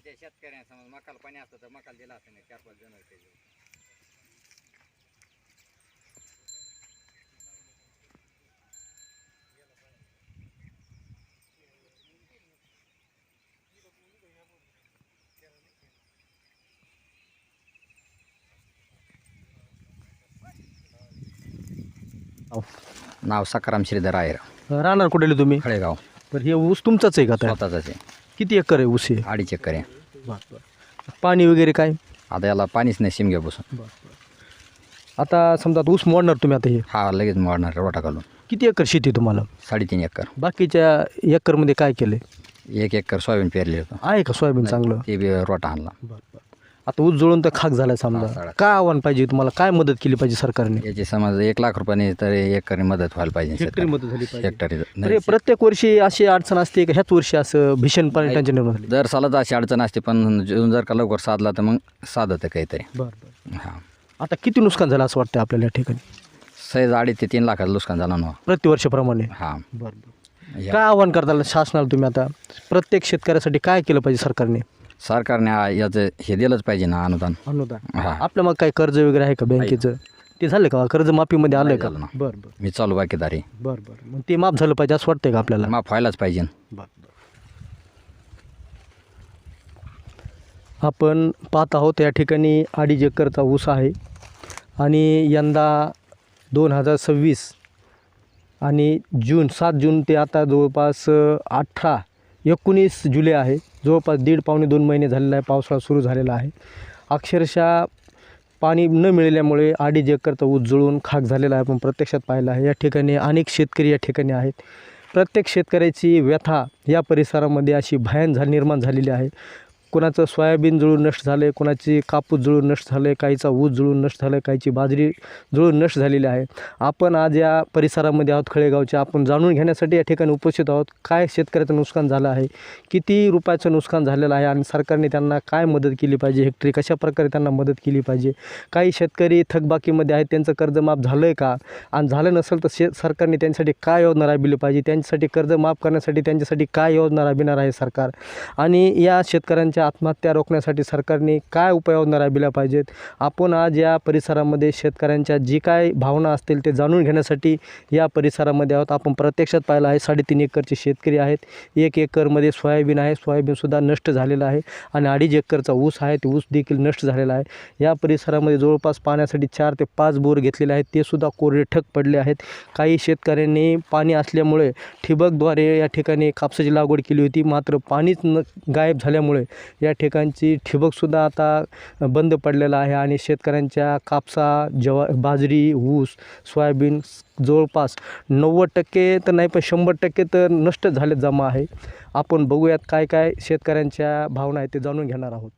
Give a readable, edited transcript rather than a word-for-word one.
ते शेतकऱ्यांना समज मकाल पाणी असतं तर मकाल दिला असतं नाही 4-5 जण होते. नाव सकाराम श्रीधर आहेर, राहणार कुठले तुम्ही? खळेगाव. बरं, हे ऊस तुमचाच आहे का आता? स्वतःच आहे. किती एकर आहे ऊस हे? 2.5 एकर आहे. पाणी वगैरे काय? आता याला पाणीच नाही शिमग्यापासून. आता समजा आता ऊस मोडणार तुम्ही आता, हे हा लगेच मोडणार रोटा घालून. किती एकर शेती तुम्हाला? 3.5 एकर. बाकीच्या एकरमध्ये काय केलं? 1 एकर सोयाबीन पेरले होतं. आहे का सोयाबीन चांगलं? ते बी रोटा आणला. आता ऊस जळून तर खाक झाला समजा, सडा. काय आव्हान पाहिजे तुम्हाला? काय मदत केली पाहिजे सरकारने? याची समज 1 लाख रुपयाने तर एकरी मदत व्हायला पाहिजे. हेक्टरी मदत झाली पाहिजे. हेक्टरी अरे प्रत्येक वर्षी अशी अडचण असते का ह्याच वर्षी असं भीषण पाणी टंचाई निर्माण झाली? दर सालाच अशी अडचण असते, पण जर का लवकर साधला तर मग साधतं काहीतरी. बरं. हां, आता किती नुकसान झालं असं वाटतं आपल्याला या ठिकाणी? सहज 2.5 ते 3 लाखाचं नुकसान झालं ना. प्रतिवर्षाप्रमाणे? हां. काय आव्हान करताल शासनाला तुम्ही आता? प्रत्येक शेतकऱ्यासाठी काय केलं पाहिजे सरकारने? सरकारने याचं हे दिलंच पाहिजे ना, अनुदान. हां. आपल्या मग काय कर्ज वगैरे आहे का बँकेचं? ते झालं का? कर्ज माफीमध्ये आलं का? झालं ना. बरं. मी चालू बाकीदार आहे. बरं. मग ते माफ झालं पाहिजे असं वाटतंय का आपल्याला? माफ व्हायलाच पाहिजे. आपण पाहत आहोत या ठिकाणी 2.5 एकरचा ऊस आहे आणि यंदा 2026 आणि 7 जून ते आता जवळपास 19 जुलै आहे. जवळपास 1.5-2 महिने झालेला आहे. पावसाळा सुरू झालेला आहे. अक्षरशः पाणी न मिळाल्यामुळे 2.5 एकरचा ऊस जळून खाक झालेला आहे. आपण प्रत्यक्षात पाहिलं आहे. या ठिकाणी अनेक शेतकरी या ठिकाणी आहेत. प्रत्येक शेतकऱ्याची व्यथा या परिसरामध्ये अशी निर्माण झालेली आहे. कोणाचं सोयाबीन जळून नष्ट झालं आहे, कोणाची कापूस जळून नष्ट झालं आहे, काहीचा ऊस जळून नष्ट झालं आहे, काहीची बाजरी जळून नष्ट झालेली आहे. आपण आज या परिसरामध्ये आहोत खळेगावच्या. आपण जाणून घेण्यासाठी या ठिकाणी उपस्थित आहोत. काय शेतकऱ्याचं नुकसान झालं आहे, किती रुपयाचं नुकसान झालेलं आहे आणि सरकारने त्यांना काय मदत केली पाहिजे, हेक्टरी कशाप्रकारे त्यांना मदत केली पाहिजे. काही शेतकरी थकबाकीमध्ये आहेत, त्यांचं कर्ज माफ झालं आहे का, आणि झालं नसेल तर सरकारने त्यांच्यासाठी काय योजना राबविली पाहिजे, त्यांच्यासाठी कर्ज माफ करण्यासाठी त्यांच्यासाठी काय योजना राबविणार आहे सरकार, आणि या शेतकऱ्यांच्या आत्महत्या रोखण्यासाठी सरकारने काय उपाययोजना राबविल्या पाहिजेत. आपण आज या परिसरामध्ये शेतकऱ्यांच्या जी काय भावना असतील ते जाणून घेण्यासाठी या परिसरामध्ये आहोत. आपण प्रत्यक्षात पाहिलं आहे 3.5 एकरचे शेतकरी आहेत. 1 एकरमध्ये सोयाबीन आहे, सोयाबीनसुद्धा नष्ट झालेलं आहे, आणि 2.5 एकरचा ऊस आहे, ते ऊस देखील नष्ट झालेला आहे. या परिसरामध्ये जवळपास पाण्यासाठी 4 ते 5 बोर घेतलेले आहेत, ते सुद्धा कोरडे ठक पडले आहेत. काही शेतकऱ्यांनी पाणी असल्यामुळे ठिबकद्वारे या ठिकाणी कापसाची लागवड केली होती, मात्र पाणीच गायब झाल्यामुळे या ठिकाणची ठिबकसुद्धा आता बंद पडलेला आहे, आणि शेतकऱ्यांच्या कापसा, बाजरी, ऊस, सोयाबीन जवळपास 90% तर नाही पण 100% तर नष्ट झाले जमा आहे. आपण बघूयात काय शेतकऱ्यांच्या भावना आहेत ते जाणून घेणार आहोत.